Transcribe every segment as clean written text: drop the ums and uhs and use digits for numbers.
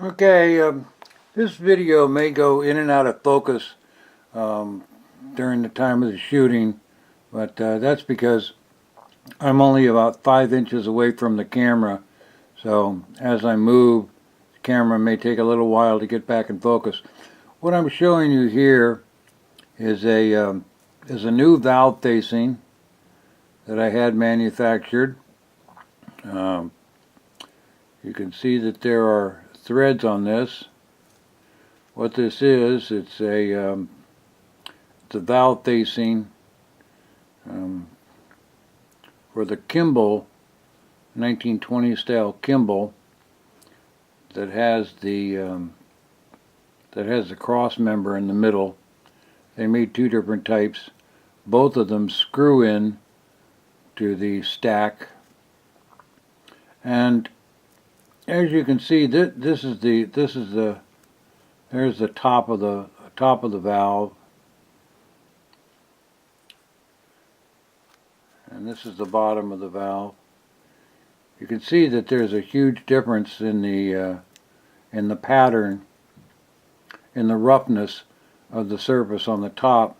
Okay, this video may go in and out of focus during the time of the shooting, but that's because I'm only about 5 inches away from the camera, so as I move, the camera may take a little while to get back in focus. What I'm showing you here is a new valve facing that I had manufactured. Um, you can see that there are threads on this. What this is, it's a valve facing for the Kimball 1920 style Kimball that has the cross member in the middle. They made two different types. Both of them screw in to the stack, and as you can see, there's the top of the valve, and this is the bottom of the valve. You can see that there's a huge difference in the pattern, in the roughness of the surface on the top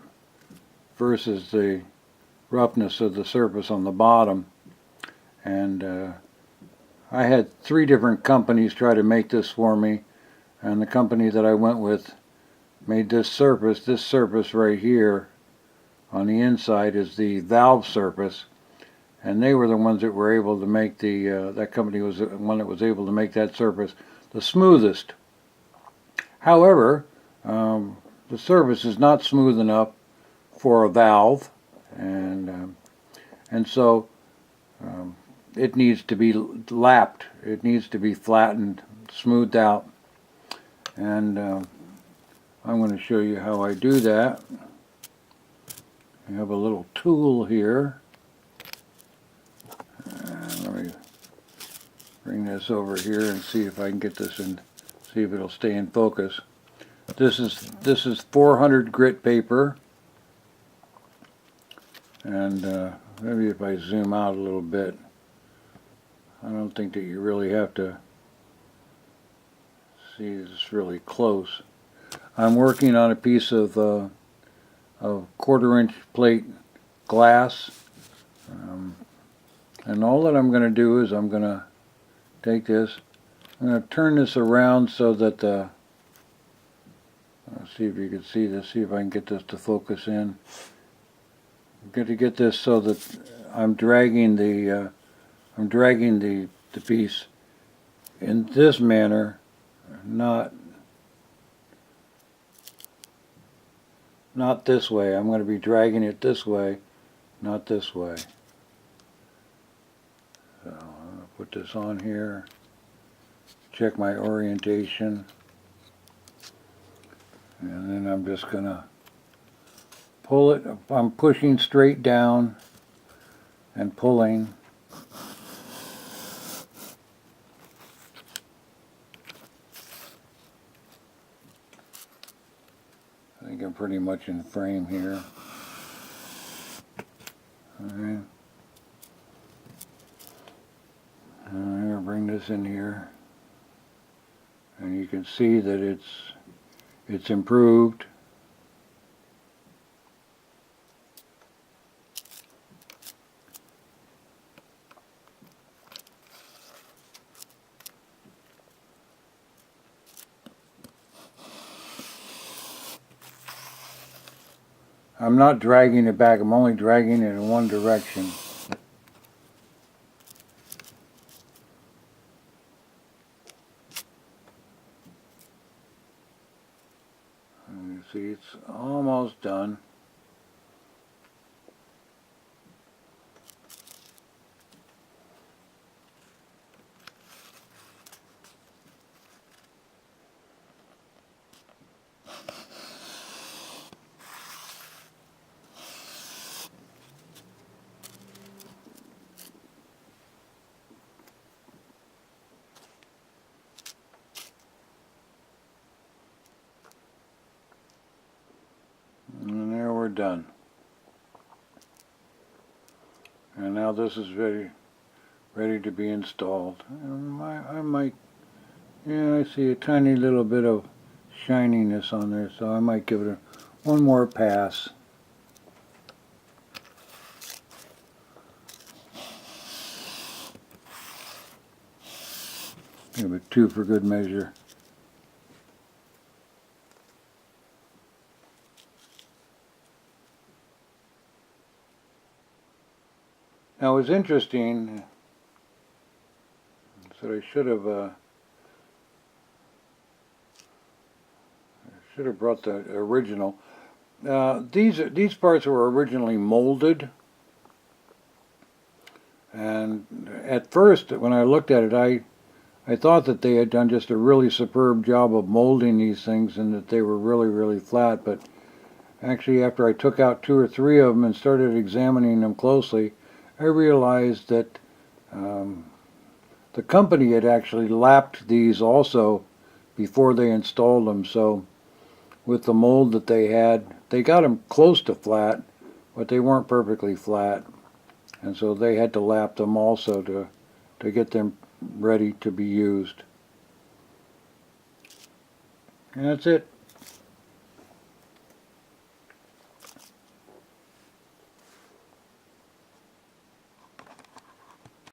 versus the roughness of the surface on the bottom. And I had 3 different companies try to make this for me, and the company that I went with made this surface right here on the inside is the valve surface, and they were the ones that were able to make that company was the one that was able to make that surface the smoothest. However, the surface is not smooth enough for a valve, and so it needs to be lapped. It needs to be flattened, smoothed out, and I'm going to show you how I do that. I have a little tool here. Let me bring this over here and see if I can get this in, see if it'll stay in focus. This is 400 grit paper, and maybe if I zoom out a little bit, I don't think that you really have to see this really close. I'm working on a piece of 1/4 inch plate glass, and all that I'm going to do is I'm going to take this, I'm going to turn this around so that let's see if you can see this, see if I can get this to focus in. I'm going to get this so that I'm dragging the piece in this manner, not this way. I'm going to be dragging it this way, not this way. So I'm going to put this on here, check my orientation, and then I'm just going to pull it. I'm pushing straight down and pulling. I think I'm pretty much in frame here. Alright. I'm going to bring this in here, and you can see that it's improved. I'm not dragging it back, I'm only dragging it in one direction. And you see it's almost done. And there we're done. And now this is ready to be installed. I might Yeah, I see a tiny little bit of shininess on there, so I might give it one more pass. Give it 2 for good measure. Now it was interesting, so I should have brought the original. These parts were originally molded, and at first when I looked at it, I thought that they had done just a really superb job of molding these things and that they were really, really flat, but actually after I took out 2 or 3 of them and started examining them closely, I realized that the company had actually lapped these also before they installed them, so with the mold that they had, they got them close to flat, but they weren't perfectly flat, and so they had to lap them also to get them ready to be used. And that's it.